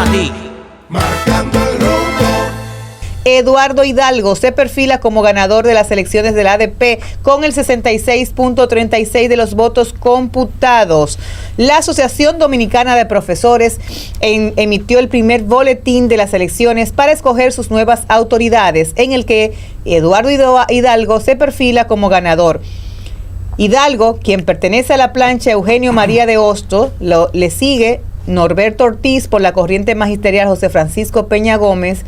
para ti. Marcando el rumbo. Eduardo Hidalgo se perfila como ganador de las elecciones del ADP con el 66.36 de los votos computados. La Asociación Dominicana de Profesores emitió el primer boletín de las elecciones para escoger sus nuevas autoridades, en el que Eduardo Hidalgo se perfila como ganador. Hidalgo, quien pertenece a la plancha Eugenio María de Hostos, le sigue Norberto Ortiz por la corriente magisterial José Francisco Peña Gómez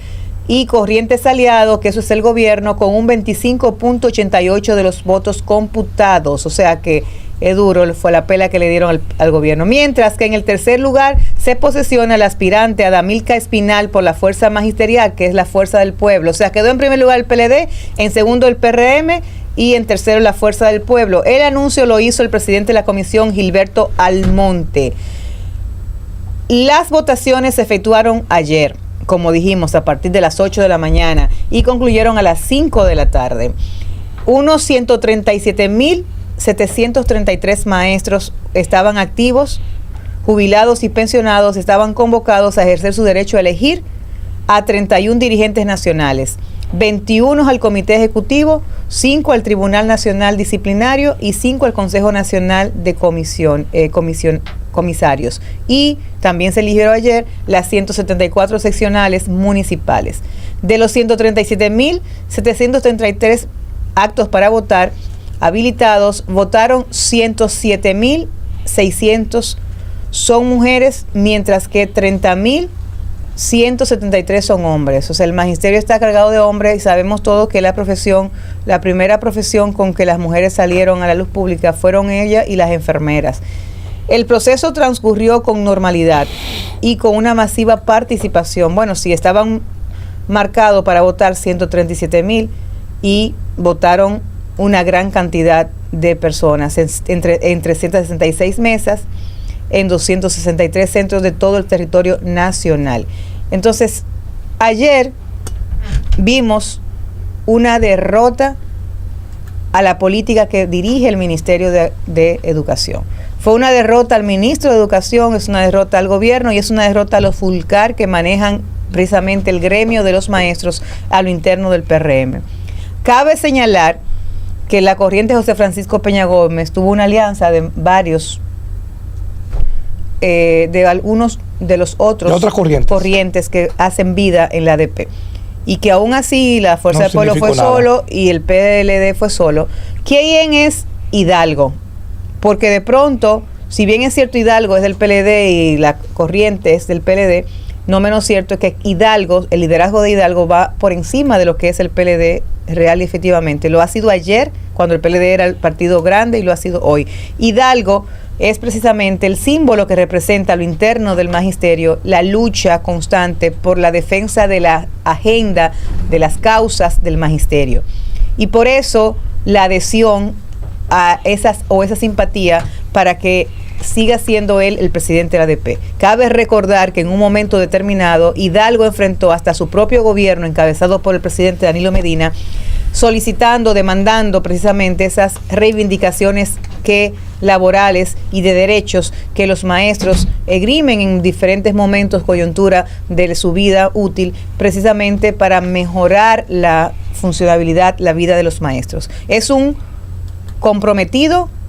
y Corrientes Aliados, que eso es el gobierno, con un 25.88 de los votos computados. O sea que es duro, fue la pela que le dieron al gobierno. Mientras que en el tercer lugar se posesiona el aspirante Adamilca Espinal por la Fuerza Magisterial, que es la Fuerza del Pueblo. O sea, quedó en primer lugar el PLD, en segundo el PRM y en tercero la Fuerza del Pueblo. El anuncio lo hizo el presidente de la comisión, Gilberto Almonte. Las votaciones se efectuaron ayer, como dijimos, a partir de las 8 de la mañana y concluyeron a las 5 de la tarde. Unos 137.733 maestros estaban activos, jubilados y pensionados, estaban convocados a ejercer su derecho a elegir a 31 dirigentes nacionales, 21 al Comité Ejecutivo, 5 al Tribunal Nacional Disciplinario y 5 al Consejo Nacional de Comisarios. Y también se eligieron ayer las 174 seccionales municipales. De los 137.733 actos para votar habilitados, votaron 107.600 son mujeres, mientras que 30.173 son hombres. O sea, el magisterio está cargado de hombres y sabemos todos que la primera profesión con que las mujeres salieron a la luz pública fueron ellas y las enfermeras. El proceso transcurrió con normalidad y con una masiva participación. Bueno, sí, estaban marcados para votar 137.000 y votaron una gran cantidad de personas entre 166 mesas en 263 centros de todo el territorio nacional. Entonces, ayer vimos una derrota a la política que dirige el Ministerio de Educación. Fue una derrota al ministro de Educación, es una derrota al gobierno y es una derrota a los FULCAR que manejan precisamente el gremio de los maestros a lo interno del PRM. Cabe señalar que la corriente José Francisco Peña Gómez tuvo una alianza de varios, de algunos de los otros de otras corrientes que hacen vida en la ADP. Y que aún así la Fuerza del Pueblo fue solo y el PLD fue solo. ¿Quién es Hidalgo? Porque de pronto, si bien es cierto Hidalgo es del PLD y la corriente es del PLD, no menos cierto es que Hidalgo, el liderazgo de Hidalgo va por encima de lo que es el PLD real y efectivamente. Lo ha sido ayer, cuando el PLD era el partido grande, y lo ha sido hoy. Hidalgo es precisamente el símbolo que representa a lo interno del magisterio, la lucha constante por la defensa de la agenda, de las causas del magisterio. Y por eso la adhesión a esa simpatía para que siga siendo él el presidente de la ADP. Cabe recordar que en un momento determinado Hidalgo enfrentó hasta su propio gobierno, encabezado por el presidente Danilo Medina, solicitando, demandando precisamente esas reivindicaciones laborales y de derechos que los maestros esgrimen en diferentes momentos, coyuntura de su vida útil, precisamente para mejorar la funcionabilidad, la vida de los maestros. Es un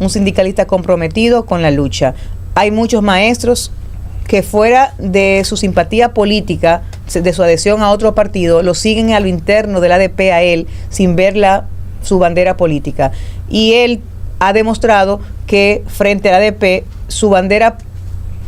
sindicalista comprometido con la lucha. Hay muchos maestros que fuera de su simpatía política, de su adhesión a otro partido, lo siguen a lo interno del ADP a él, sin ver su bandera política. Y él ha demostrado que frente al ADP, su bandera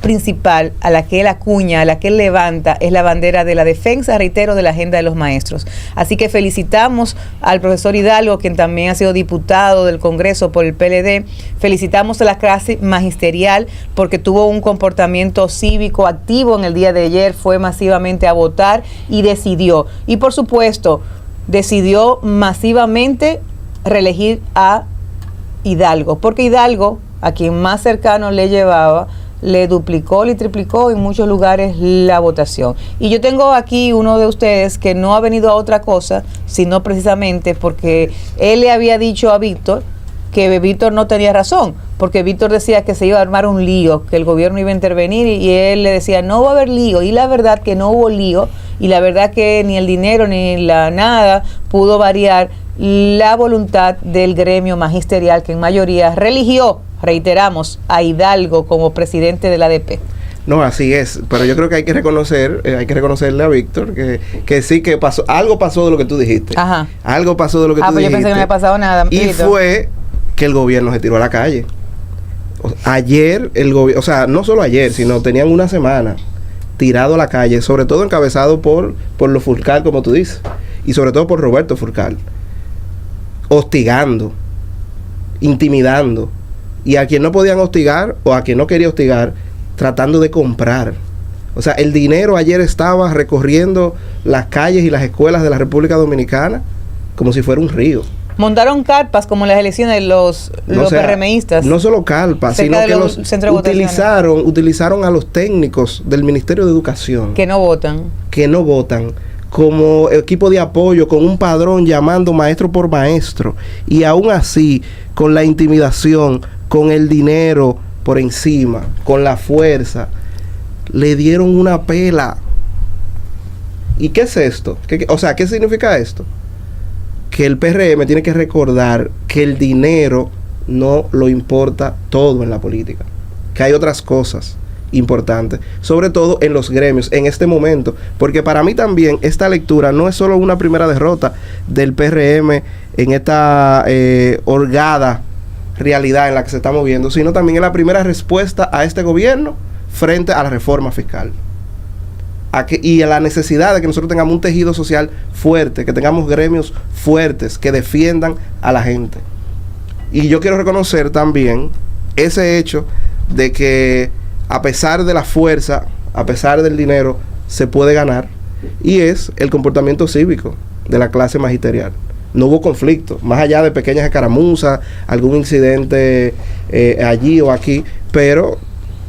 principal, a la que él acuña, a la que él levanta, es la bandera de la defensa, reitero, de la agenda de los maestros. Así que felicitamos al profesor Hidalgo, quien también ha sido diputado del Congreso por el PLD. Felicitamos a la clase magisterial porque tuvo un comportamiento cívico activo en el día de ayer, fue masivamente a votar y decidió. Y por supuesto, decidió masivamente reelegir a Hidalgo, porque Hidalgo, a quien más cercano le llevaba, le duplicó, le triplicó en muchos lugares la votación. Y yo tengo aquí uno de ustedes que no ha venido a otra cosa, sino precisamente porque él le había dicho a Víctor que Víctor no tenía razón, porque Víctor decía que se iba a armar un lío, que el gobierno iba a intervenir y él le decía no va a haber lío, y la verdad que no hubo lío, y la verdad que ni el dinero ni la nada pudo variar la voluntad del gremio magisterial que en mayoría religió, reiteramos, a Hidalgo como presidente de la ADP. No, así es, pero yo creo que hay que reconocerle a Víctor que sí que pasó, algo pasó de lo que tú dijiste. Ajá. Algo pasó de lo que tú pues dijiste. yo pensé que no había pasado nada. Y fue que el gobierno se tiró a la calle. Ayer el gobierno, o sea, no solo ayer, sino tenían una semana tirado a la calle, sobre todo encabezado por los Furcal, como tú dices, y sobre todo por Roberto Furcal, hostigando, intimidando, y a quien no podían hostigar o a quien no quería hostigar, tratando de comprar. O sea, el dinero ayer estaba recorriendo las calles y las escuelas de la República Dominicana como si fuera un río. Montaron carpas como en las elecciones de los PRMistas. No solo carpas, sino que los utilizaron a los técnicos del Ministerio de Educación. Que no votan. Como equipo de apoyo, con un padrón llamando maestro por maestro. Y aún así, con la intimidación, con el dinero por encima, con la fuerza, le dieron una pela. ¿Y qué es esto? ¿Qué significa esto? Que el PRM tiene que recordar que el dinero no lo importa todo en la política, que hay otras cosas importantes, sobre todo en los gremios, en este momento, porque para mí también esta lectura no es solo una primera derrota del PRM en esta holgada realidad en la que se está moviendo, sino también es la primera respuesta a este gobierno frente a la reforma fiscal. Y a la necesidad de que nosotros tengamos un tejido social fuerte, que tengamos gremios fuertes que defiendan a la gente. Y yo quiero reconocer también ese hecho de que a pesar de la fuerza, a pesar del dinero, se puede ganar, y es el comportamiento cívico de la clase magisterial. No hubo conflicto, más allá de pequeñas escaramuzas, algún incidente allí o aquí, pero...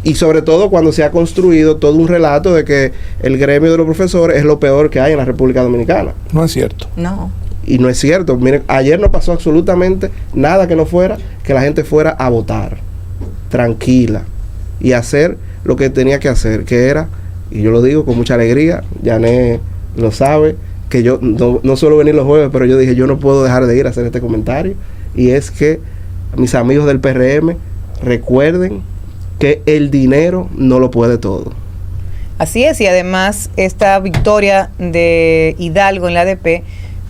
Y sobre todo cuando se ha construido todo un relato de que el gremio de los profesores es lo peor que hay en la República Dominicana. No es cierto. No. Y no es cierto. Miren, ayer no pasó absolutamente nada que no fuera que la gente fuera a votar tranquila y hacer lo que tenía que hacer, que era, y yo lo digo con mucha alegría, Yané lo sabe, que yo no suelo venir los jueves, pero yo dije, yo no puedo dejar de ir a hacer este comentario, y es que mis amigos del PRM recuerden que el dinero no lo puede todo. Así es, y además esta victoria de Hidalgo en la ADP,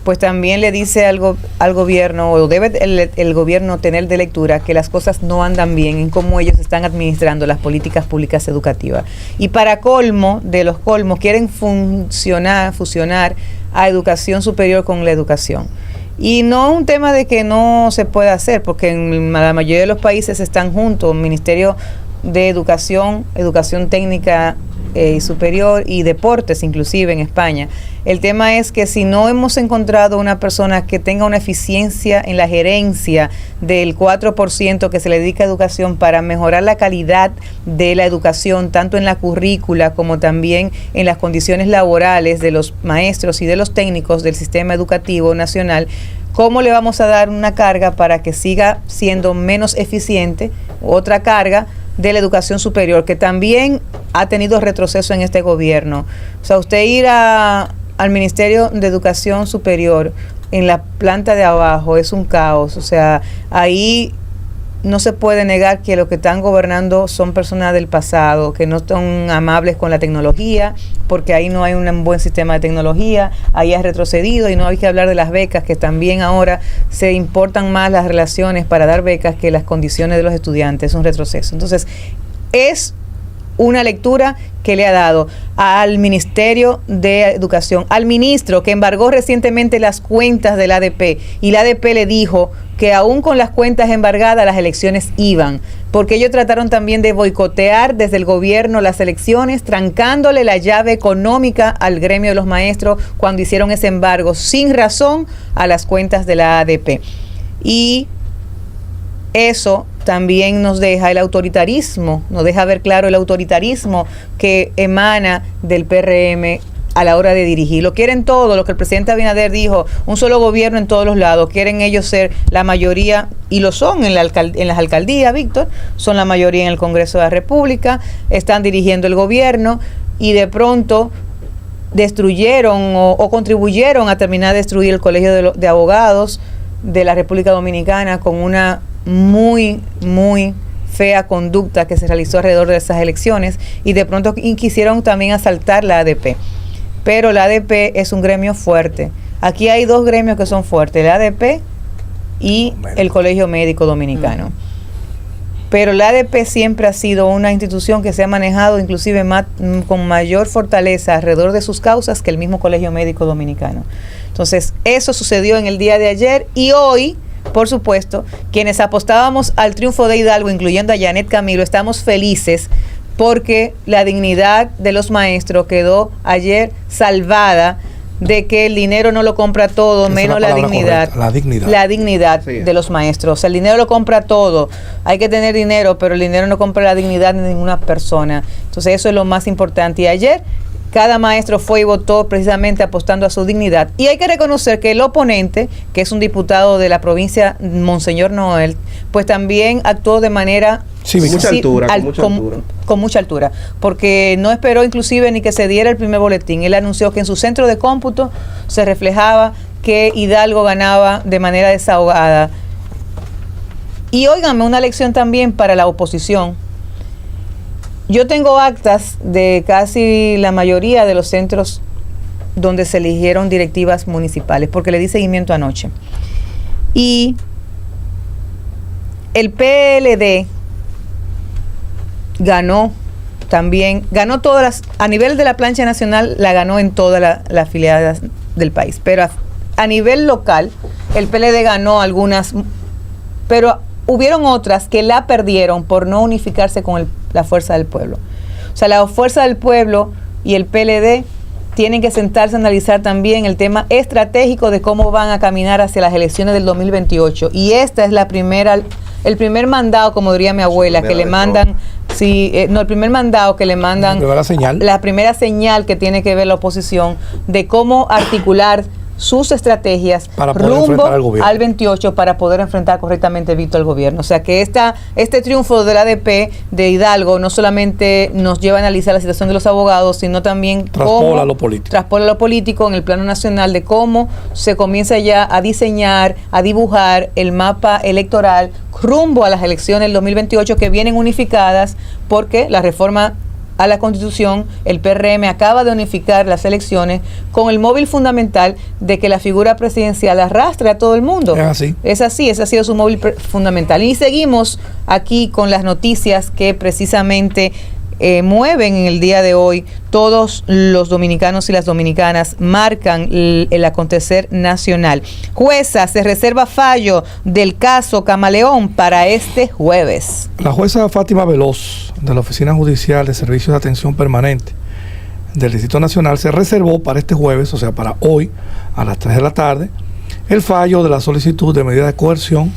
pues también le dice al gobierno, o debe el gobierno tener de lectura, que las cosas no andan bien en cómo ellos están administrando las políticas públicas educativas. Y para colmo de los colmos, quieren fusionar a educación superior con la educación. Y no un tema de que no se pueda hacer, porque en la mayoría de los países están juntos, Ministerio de Educación técnica y superior, y deportes inclusive en España. El tema es que si no hemos encontrado una persona que tenga una eficiencia en la gerencia del 4% que se le dedica a educación para mejorar la calidad de la educación, tanto en la currícula como también en las condiciones laborales de los maestros y de los técnicos del sistema educativo nacional, ¿cómo le vamos a dar una carga para que siga siendo menos eficiente? Otra carga de la educación superior, que también ha tenido retroceso en este gobierno. O sea, usted ir al Ministerio de Educación Superior en la planta de abajo es un caos. O sea, ahí no se puede negar que los que están gobernando son personas del pasado, que no son amables con la tecnología, porque ahí no hay un buen sistema de tecnología, ahí ha retrocedido, y no hay que hablar de las becas, que también ahora se importan más las relaciones para dar becas que las condiciones de los estudiantes, es un retroceso. Entonces, es una lectura que le ha dado al Ministerio de Educación, al ministro que embargó recientemente las cuentas del ADP, y la ADP le dijo que aún con las cuentas embargadas las elecciones iban, porque ellos trataron también de boicotear desde el gobierno las elecciones, trancándole la llave económica al gremio de los maestros cuando hicieron ese embargo sin razón a las cuentas de la ADP. Y eso también nos deja el autoritarismo, nos deja ver claro el autoritarismo que emana del PRM a la hora de dirigir. Lo quieren todo, lo que el presidente Abinader dijo, un solo gobierno en todos los lados. Quieren ellos ser la mayoría, y lo son en las alcaldías, Víctor, son la mayoría en el Congreso de la República, están dirigiendo el gobierno y de pronto destruyeron o contribuyeron a terminar de destruir el Colegio de Abogados de la República Dominicana con una muy fea conducta que se realizó alrededor de esas elecciones, y de pronto quisieron también asaltar la ADP. Pero la ADP es un gremio fuerte. Aquí hay dos gremios que son fuertes, la ADP y el Colegio Médico Dominicano. Pero la ADP siempre ha sido una institución que se ha manejado inclusive con mayor fortaleza alrededor de sus causas que el mismo Colegio Médico Dominicano. Entonces, eso sucedió en el día de ayer, y hoy, por supuesto, quienes apostábamos al triunfo de Hidalgo, incluyendo a Janet Camilo, estamos felices porque la dignidad de los maestros quedó ayer salvada, de que el dinero no lo compra todo, menos la dignidad. Correcta, la dignidad sí, de los maestros. O sea, el dinero lo compra todo. Hay que tener dinero, pero el dinero no compra la dignidad de ninguna persona. Entonces, eso es lo más importante. Y ayer, cada maestro fue y votó precisamente apostando a su dignidad. Y hay que reconocer que el oponente, que es un diputado de la provincia, Monseñor Noel, pues también actuó de manera... Sí, con mucha altura, porque no esperó inclusive ni que se diera el primer boletín. Él anunció que en su centro de cómputo se reflejaba que Hidalgo ganaba de manera desahogada. Y óigame, una lección también para la oposición. Yo tengo actas de casi la mayoría de los centros donde se eligieron directivas municipales, porque le di seguimiento anoche. Y el PLD ganó todas a nivel de la plancha nacional, la ganó en todas las afiliadas del país, pero a nivel local el PLD ganó algunas, pero hubieron otras que la perdieron por no unificarse con la Fuerza del Pueblo. O sea, la Fuerza del Pueblo y el PLD tienen que sentarse a analizar también el tema estratégico de cómo van a caminar hacia las elecciones del 2028, y esta es el primer mandado, como diría mi abuela, que le mandan, el primer mandado que le mandan, la primera señal que tiene que ver la oposición de cómo articular sus estrategias para rumbo al 28 para poder enfrentar correctamente, Víctor, al gobierno. O sea que este triunfo de la ADP de Hidalgo no solamente nos lleva a analizar la situación de los abogados, sino también traspola lo político en el plano nacional, de cómo se comienza ya a diseñar, a dibujar el mapa electoral rumbo a las elecciones del 2028, que vienen unificadas porque la reforma a la Constitución, el PRM acaba de unificar las elecciones con el móvil fundamental de que la figura presidencial arrastre a todo el mundo. Es así, ese ha sido su móvil fundamental. Y seguimos aquí con las noticias que precisamente mueven en el día de hoy. Todos los dominicanos y las dominicanas marcan el acontecer nacional. Jueza se reserva fallo del caso Camaleón para este jueves. La jueza Fátima Veloz, de la Oficina Judicial de Servicios de Atención Permanente del Distrito Nacional, se reservó para este jueves, o sea, para hoy, a las 3 de la tarde, el fallo de la solicitud de medida de coerción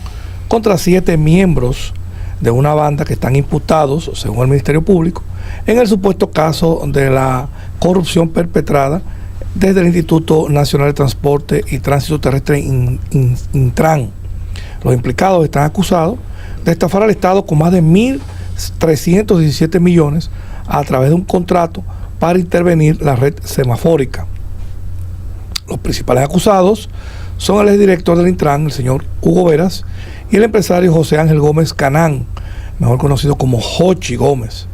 contra 7 miembros de una banda que están imputados, según el Ministerio Público, en el supuesto caso de la corrupción perpetrada desde el Instituto Nacional de Transporte y Tránsito Terrestre, Intran. Los implicados están acusados de estafar al Estado con más de 1.317 millones a través de un contrato para intervenir la red semafórica. Los principales acusados son el exdirector del Intran, el señor Hugo Veras, y el empresario José Ángel Gómez Canán, mejor conocido como Jochi Gómez.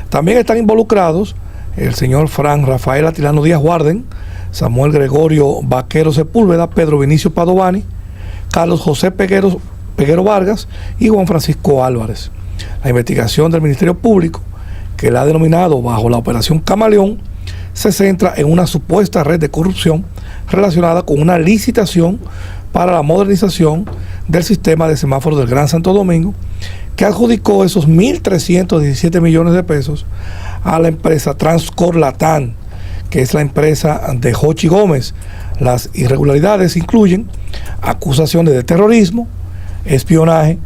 También están involucrados el señor Fran Rafael Atilano Díaz Guarden, Samuel Gregorio Vaquero Sepúlveda, Pedro Vinicio Padovani, Carlos José Peguero Vargas y Juan Francisco Álvarez. La investigación del Ministerio Público, que la ha denominado bajo la Operación Camaleón, se centra en una supuesta red de corrupción relacionada con una licitación para la modernización del sistema de semáforos del Gran Santo Domingo, que adjudicó esos 1.317 millones de pesos a la empresa Transcorlatán, que es la empresa de Jochi Gómez. Las irregularidades incluyen acusaciones de terrorismo, espionaje,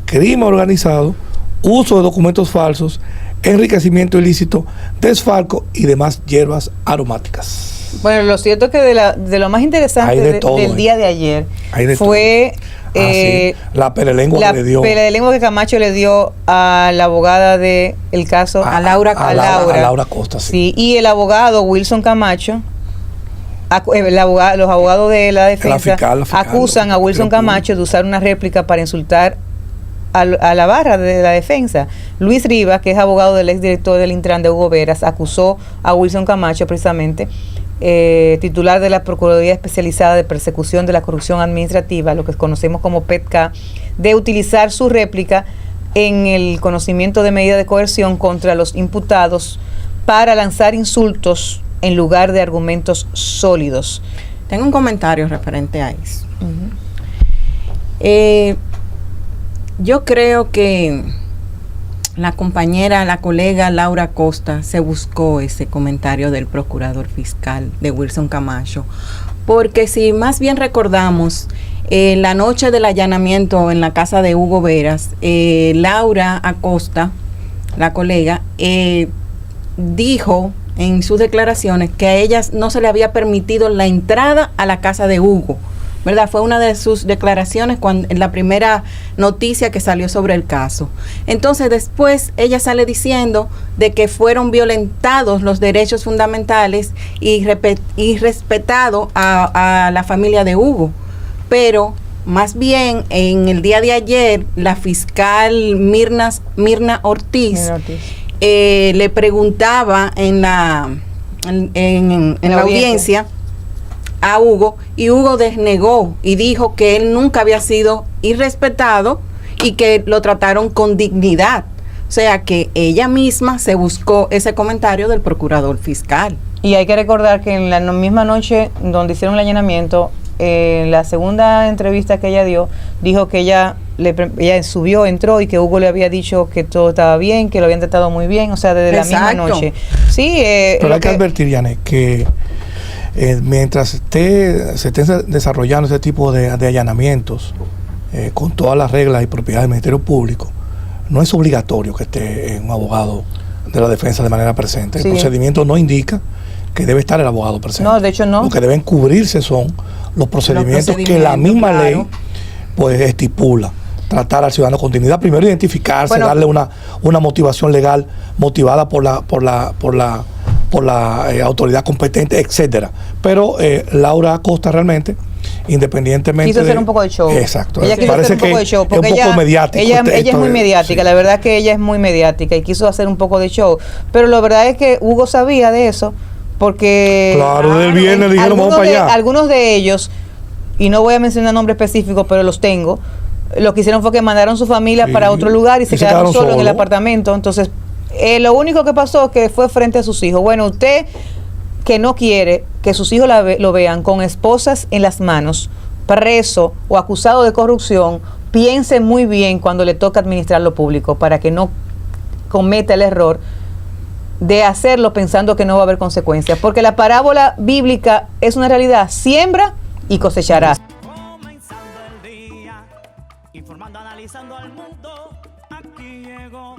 crimen organizado, uso de documentos falsos, enriquecimiento ilícito, desfalco y demás hierbas aromáticas. Bueno, lo cierto es que de lo más interesante del día de ayer fue la pelelengua que le dio. La pelelengua que Camacho le dio a la abogada del caso, a Laura Costa. Sí, y el abogado Wilson Camacho, los abogados de la defensa acusan a Wilson Camacho de usar una réplica para insultar a la barra de la defensa. Luis Rivas, que es abogado del exdirector del Intran de Hugo Veras, acusó a Wilson Camacho, precisamente titular de la Procuraduría Especializada de Persecución de la Corrupción Administrativa, lo que conocemos como PETCA, de utilizar su réplica en el conocimiento de medida de coerción contra los imputados para lanzar insultos en lugar de argumentos sólidos. Tengo un comentario referente a eso. Yo creo que la colega Laura Costa se buscó ese comentario del procurador fiscal de Wilson Camacho, porque si más bien recordamos, la noche del allanamiento en la casa de Hugo Veras, Laura Acosta, la colega, dijo en sus declaraciones que a ella no se le había permitido la entrada a la casa de Hugo, ¿verdad? Fue una de sus declaraciones en la primera noticia que salió sobre el caso. Entonces después ella sale diciendo de que fueron violentados los derechos fundamentales y respetado a la familia de Hugo. Pero más bien en el día de ayer la fiscal Mirna Ortiz le preguntaba en la audiencia a Hugo, y Hugo desnegó y dijo que él nunca había sido irrespetado y que lo trataron con dignidad. O sea que ella misma se buscó ese comentario del procurador fiscal. Y hay que recordar que en la misma noche donde hicieron el allanamiento, la segunda entrevista que ella dio, dijo que ella subió, entró, y que Hugo le había dicho que todo estaba bien, que lo habían tratado muy bien, o sea, desde la misma noche. Sí, pero hay que advertir, Janet, que mientras se estén desarrollando ese tipo de allanamientos con todas las reglas y propiedades del Ministerio Público, no es obligatorio que esté un abogado de la defensa de manera presente. El procedimiento no indica que debe estar el abogado presente. No, de hecho no. Lo que deben cubrirse son los procedimientos que la misma ley pues estipula. Tratar al ciudadano con dignidad, primero identificarse, darle una motivación legal motivada por la autoridad competente, etcétera. Pero Laura Acosta realmente, independientemente quiso hacer un poco de show. Exacto. Ella quiso hacer un poco de show porque ella es muy mediática. Sí. La verdad es que ella es muy mediática y quiso hacer un poco de show. Pero la verdad es que Hugo sabía de eso, porque claro, del viernes dijeron vamos para allá. Algunos de ellos, y no voy a mencionar nombres específicos, pero los tengo, lo que hicieron fue que mandaron su familia para otro lugar y se quedaron solos en el apartamento. Entonces, lo único que pasó es que fue frente a sus hijos. Bueno, usted que no quiere que sus hijos lo vean con esposas en las manos, preso o acusado de corrupción, piense muy bien cuando le toca administrar lo público para que no cometa el error de hacerlo pensando que no va a haber consecuencias. Porque la parábola bíblica es una realidad: siembra y cosecharás. Informando, analizando al mundo, aquí llegó